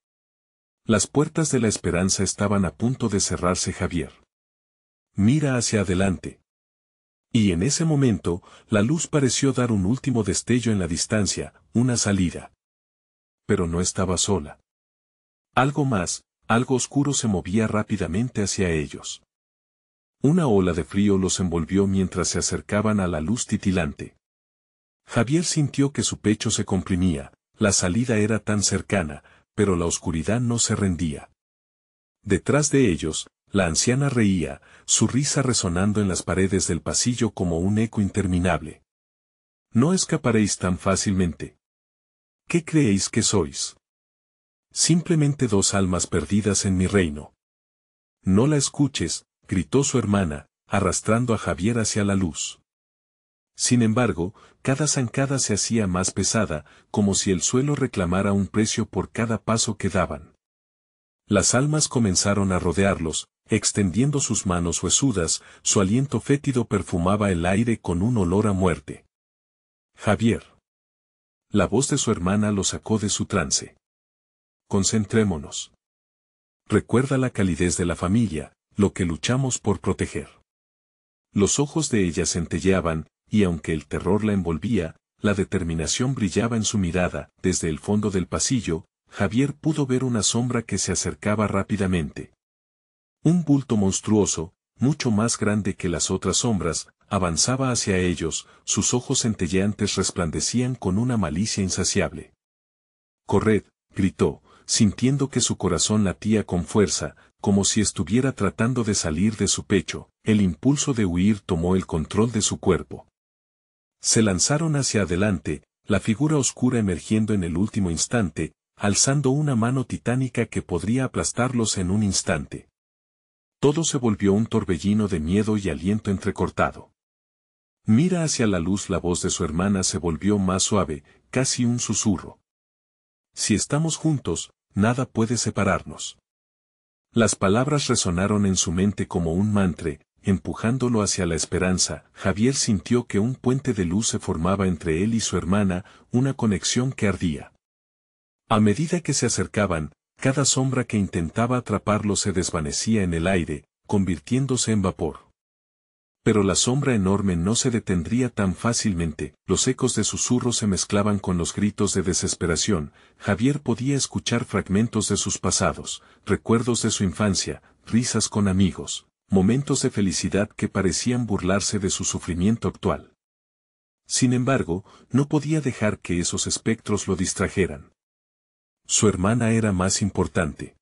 Las puertas de la esperanza estaban a punto de cerrarse. Javier mira hacia adelante. Y en ese momento, la luz pareció dar un último destello en la distancia, una salida. Pero no estaba sola. Algo más, algo oscuro se movía rápidamente hacia ellos. Una ola de frío los envolvió mientras se acercaban a la luz titilante. Javier sintió que su pecho se comprimía, la salida era tan cercana, pero la oscuridad no se rendía. Detrás de ellos, la anciana reía, su risa resonando en las paredes del pasillo como un eco interminable. No escaparéis tan fácilmente. ¿Qué creéis que sois? Simplemente dos almas perdidas en mi reino. No la escuches, gritó su hermana, arrastrando a Javier hacia la luz. Sin embargo, cada zancada se hacía más pesada, como si el suelo reclamara un precio por cada paso que daban. Las almas comenzaron a rodearlos, extendiendo sus manos huesudas, su aliento fétido perfumaba el aire con un olor a muerte. Javier. La voz de su hermana lo sacó de su trance. Concentrémonos. Recuerda la calidez de la familia, lo que luchamos por proteger. Los ojos de ella centelleaban, y aunque el terror la envolvía, la determinación brillaba en su mirada. Desde el fondo del pasillo, Javier pudo ver una sombra que se acercaba rápidamente. Un bulto monstruoso, mucho más grande que las otras sombras, avanzaba hacia ellos, sus ojos centelleantes resplandecían con una malicia insaciable. «¡Corred!», gritó, sintiendo que su corazón latía con fuerza, como si estuviera tratando de salir de su pecho. El impulso de huir tomó el control de su cuerpo. Se lanzaron hacia adelante, la figura oscura emergiendo en el último instante, alzando una mano titánica que podría aplastarlos en un instante. Todo se volvió un torbellino de miedo y aliento entrecortado. Mira hacia la luz. La voz de su hermana se volvió más suave, casi un susurro. Si estamos juntos, nada puede separarnos. Las palabras resonaron en su mente como un mantra, empujándolo hacia la esperanza. Javier sintió que un puente de luz se formaba entre él y su hermana, una conexión que ardía. A medida que se acercaban, cada sombra que intentaba atraparlo se desvanecía en el aire, convirtiéndose en vapor. Pero la sombra enorme no se detendría tan fácilmente, los ecos de susurros se mezclaban con los gritos de desesperación. Javier podía escuchar fragmentos de sus pasados, recuerdos de su infancia, risas con amigos, momentos de felicidad que parecían burlarse de su sufrimiento actual. Sin embargo, no podía dejar que esos espectros lo distrajeran. Su hermana era más importante.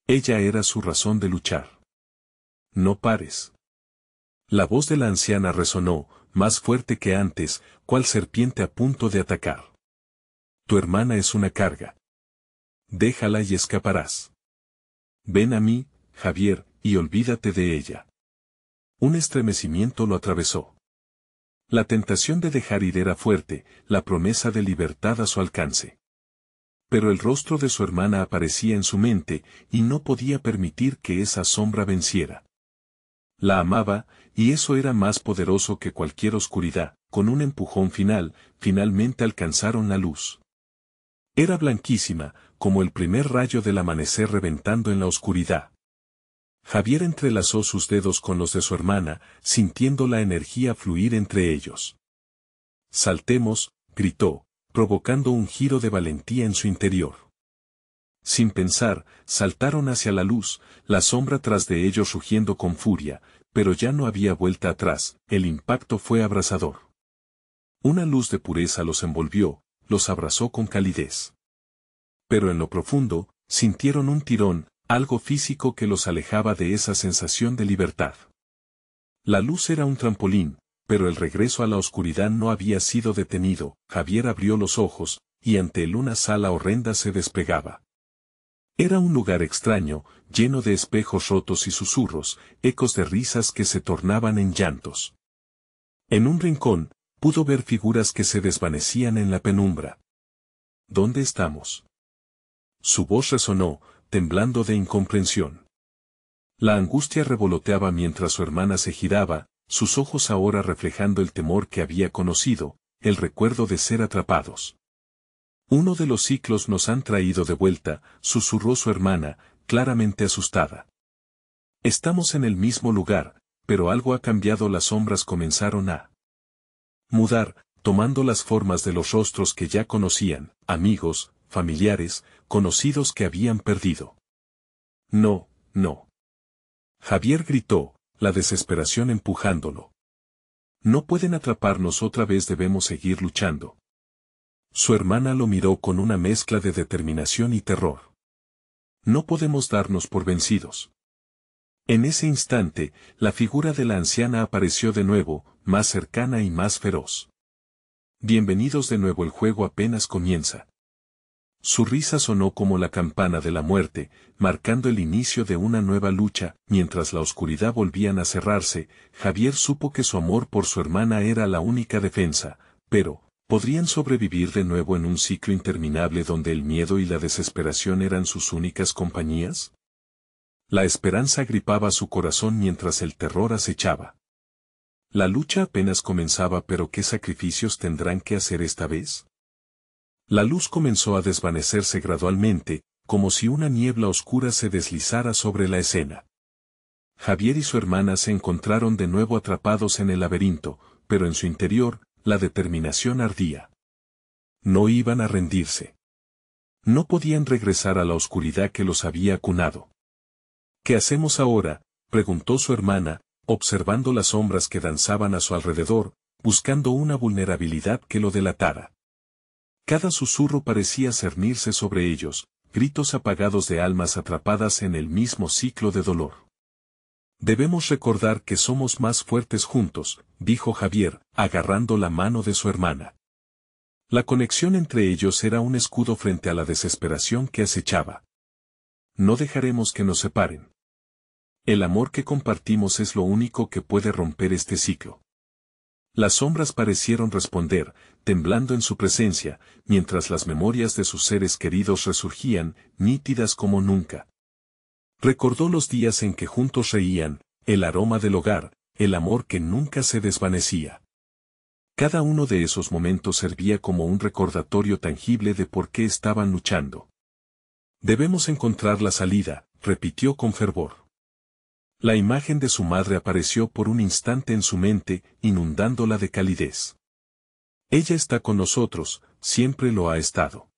Ella era su razón de luchar. No pares. La voz de la anciana resonó, más fuerte que antes, cual serpiente a punto de atacar. Tu hermana es una carga. Déjala y escaparás. Ven a mí, Javier, y olvídate de ella. Un estremecimiento lo atravesó. La tentación de dejar ir era fuerte, la promesa de libertad a su alcance. Pero el rostro de su hermana aparecía en su mente, y no podía permitir que esa sombra venciera. La amaba, y eso era más poderoso que cualquier oscuridad. Con un empujón final, finalmente alcanzaron la luz. Era blanquísima, como el primer rayo del amanecer reventando en la oscuridad. Javier entrelazó sus dedos con los de su hermana, sintiendo la energía fluir entre ellos. Saltemos, gritó, provocando un giro de valentía en su interior. Sin pensar, saltaron hacia la luz, la sombra tras de ellos rugiendo con furia, pero ya no había vuelta atrás, el impacto fue abrasador. Una luz de pureza los envolvió, los abrazó con calidez. Pero en lo profundo, sintieron un tirón, algo físico que los alejaba de esa sensación de libertad. La luz era un trampolín, pero el regreso a la oscuridad no había sido detenido. Javier abrió los ojos, y ante él una sala horrenda se despegaba. Era un lugar extraño, lleno de espejos rotos y susurros, ecos de risas que se tornaban en llantos. En un rincón, pudo ver figuras que se desvanecían en la penumbra. ¿Dónde estamos? Su voz resonó, temblando de incomprensión. La angustia revoloteaba mientras su hermana se giraba, sus ojos ahora reflejando el temor que había conocido, el recuerdo de ser atrapados. Uno de los ciclos nos han traído de vuelta, susurró su hermana, claramente asustada. Estamos en el mismo lugar, pero algo ha cambiado. Las sombras comenzaron a mudar, tomando las formas de los rostros que ya conocían, amigos, familiares, conocidos que habían perdido. No, no. Javier gritó, la desesperación empujándolo. No pueden atraparnos otra vez, debemos seguir luchando. Su hermana lo miró con una mezcla de determinación y terror. No podemos darnos por vencidos. En ese instante, la figura de la anciana apareció de nuevo, más cercana y más feroz. Bienvenidos de nuevo, el juego apenas comienza. Su risa sonó como la campana de la muerte, marcando el inicio de una nueva lucha. Mientras la oscuridad volvían a cerrarse, Javier supo que su amor por su hermana era la única defensa, pero ¿podrían sobrevivir de nuevo en un ciclo interminable donde el miedo y la desesperación eran sus únicas compañías? La esperanza agripaba su corazón mientras el terror acechaba. La lucha apenas comenzaba, pero ¿qué sacrificios tendrán que hacer esta vez? La luz comenzó a desvanecerse gradualmente, como si una niebla oscura se deslizara sobre la escena. Javier y su hermana se encontraron de nuevo atrapados en el laberinto, pero en su interior, la determinación ardía. No iban a rendirse. No podían regresar a la oscuridad que los había acunado. ¿Qué hacemos ahora?, preguntó su hermana, observando las sombras que danzaban a su alrededor, buscando una vulnerabilidad que lo delatara. Cada susurro parecía cernirse sobre ellos, gritos apagados de almas atrapadas en el mismo ciclo de dolor. Debemos recordar que somos más fuertes juntos, dijo Javier, agarrando la mano de su hermana. La conexión entre ellos era un escudo frente a la desesperación que acechaba. No dejaremos que nos separen. El amor que compartimos es lo único que puede romper este ciclo. Las sombras parecieron responder, temblando en su presencia, mientras las memorias de sus seres queridos resurgían, nítidas como nunca. Recordó los días en que juntos reían, el aroma del hogar, el amor que nunca se desvanecía. Cada uno de esos momentos servía como un recordatorio tangible de por qué estaban luchando. Debemos encontrar la salida, repitió con fervor. La imagen de su madre apareció por un instante en su mente, inundándola de calidez. Ella está con nosotros, siempre lo ha estado.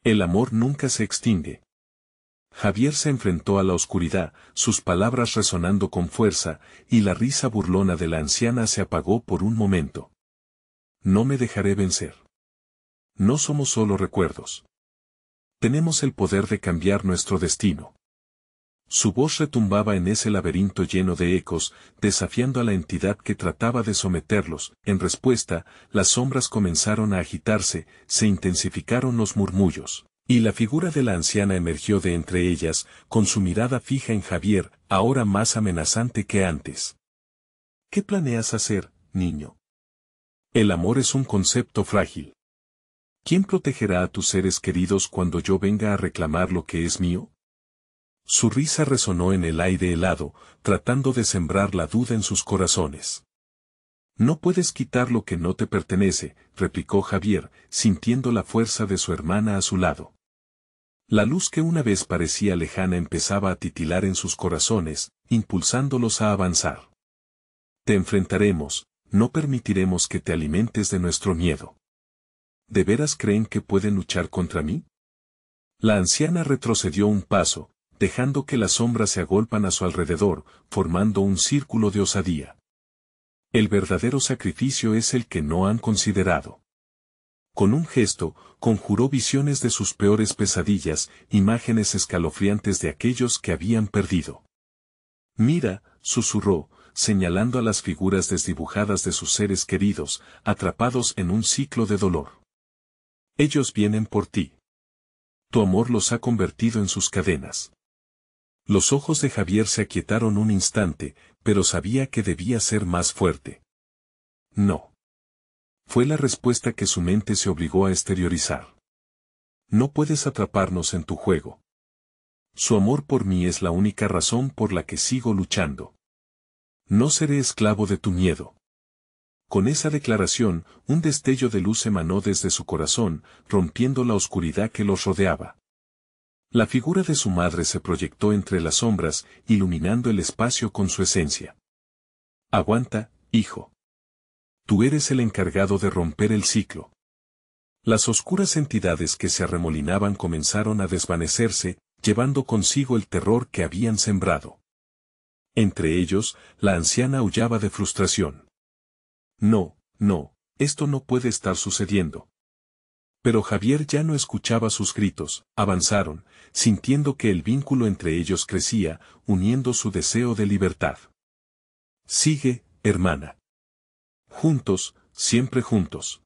El amor nunca se extingue. Javier se enfrentó a la oscuridad, sus palabras resonando con fuerza, y la risa burlona de la anciana se apagó por un momento. No me dejaré vencer. No somos solo recuerdos. Tenemos el poder de cambiar nuestro destino. Su voz retumbaba en ese laberinto lleno de ecos, desafiando a la entidad que trataba de someterlos. En respuesta, las sombras comenzaron a agitarse, se intensificaron los murmullos, y la figura de la anciana emergió de entre ellas, con su mirada fija en Javier, ahora más amenazante que antes. ¿Qué planeas hacer, niño? El amor es un concepto frágil. ¿Quién protegerá a tus seres queridos cuando yo venga a reclamar lo que es mío? Su risa resonó en el aire helado, tratando de sembrar la duda en sus corazones. No puedes quitar lo que no te pertenece, replicó Javier, sintiendo la fuerza de su hermana a su lado. La luz que una vez parecía lejana empezaba a titilar en sus corazones, impulsándolos a avanzar. Te enfrentaremos, no permitiremos que te alimentes de nuestro miedo. ¿De veras creen que pueden luchar contra mí? La anciana retrocedió un paso, dejando que las sombras se agolpan a su alrededor, formando un círculo de osadía. El verdadero sacrificio es el que no han considerado. Con un gesto, conjuró visiones de sus peores pesadillas, imágenes escalofriantes de aquellos que habían perdido. Mira, susurró, señalando a las figuras desdibujadas de sus seres queridos, atrapados en un ciclo de dolor. Ellos vienen por ti. Tu amor los ha convertido en sus cadenas. Los ojos de Javier se aquietaron un instante, pero sabía que debía ser más fuerte. No. Fue la respuesta que su mente se obligó a exteriorizar. No puedes atraparnos en tu juego. Su amor por mí es la única razón por la que sigo luchando. No seré esclavo de tu miedo. Con esa declaración, un destello de luz emanó desde su corazón, rompiendo la oscuridad que los rodeaba. La figura de su madre se proyectó entre las sombras, iluminando el espacio con su esencia. Aguanta, hijo. Tú eres el encargado de romper el ciclo. Las oscuras entidades que se arremolinaban comenzaron a desvanecerse, llevando consigo el terror que habían sembrado. Entre ellos, la anciana aullaba de frustración. No, no, esto no puede estar sucediendo. Pero Javier ya no escuchaba sus gritos, avanzaron, sintiendo que el vínculo entre ellos crecía, uniendo su deseo de libertad. Sigue, hermana. Juntos, siempre juntos.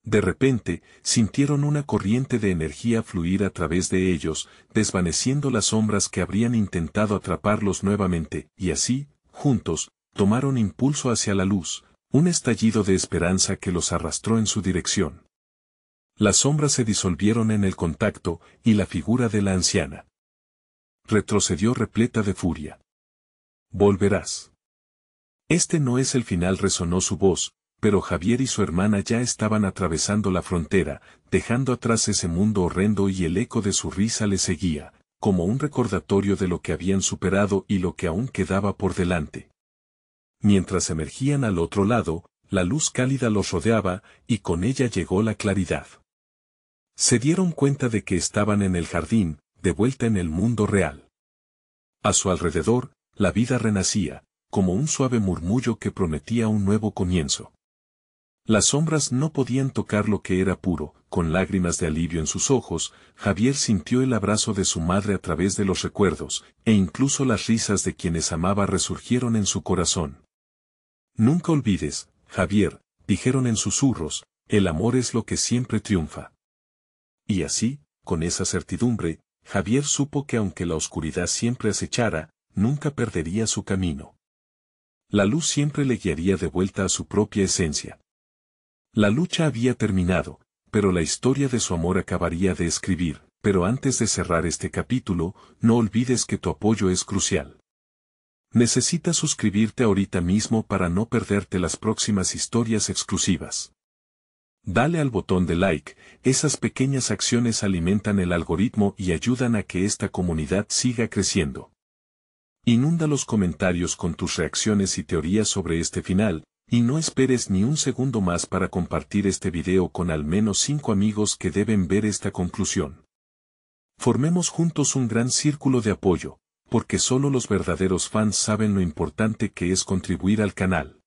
De repente, sintieron una corriente de energía fluir a través de ellos, desvaneciendo las sombras que habrían intentado atraparlos nuevamente, y así, juntos, tomaron impulso hacia la luz, un estallido de esperanza que los arrastró en su dirección. Las sombras se disolvieron en el contacto, y la figura de la anciana retrocedió repleta de furia. Volverás. Este no es el final, resonó su voz, pero Javier y su hermana ya estaban atravesando la frontera, dejando atrás ese mundo horrendo y el eco de su risa les seguía, como un recordatorio de lo que habían superado y lo que aún quedaba por delante. Mientras emergían al otro lado, la luz cálida los rodeaba, y con ella llegó la claridad. Se dieron cuenta de que estaban en el jardín, de vuelta en el mundo real. A su alrededor, la vida renacía, como un suave murmullo que prometía un nuevo comienzo. Las sombras no podían tocar lo que era puro, con lágrimas de alivio en sus ojos, Javier sintió el abrazo de su madre a través de los recuerdos, e incluso las risas de quienes amaba resurgieron en su corazón. Nunca olvides, Javier, dijeron en susurros, el amor es lo que siempre triunfa. Y así, con esa certidumbre, Javier supo que aunque la oscuridad siempre acechara, nunca perdería su camino. La luz siempre le guiaría de vuelta a su propia esencia. La lucha había terminado, pero la historia de su amor acabaría de escribir. Pero antes de cerrar este capítulo, no olvides que tu apoyo es crucial. Necesitas suscribirte ahorita mismo para no perderte las próximas historias exclusivas. Dale al botón de like, esas pequeñas acciones alimentan el algoritmo y ayudan a que esta comunidad siga creciendo. Inunda los comentarios con tus reacciones y teorías sobre este final, y no esperes ni un segundo más para compartir este video con al menos 5 amigos que deben ver esta conclusión. Formemos juntos un gran círculo de apoyo, porque solo los verdaderos fans saben lo importante que es contribuir al canal.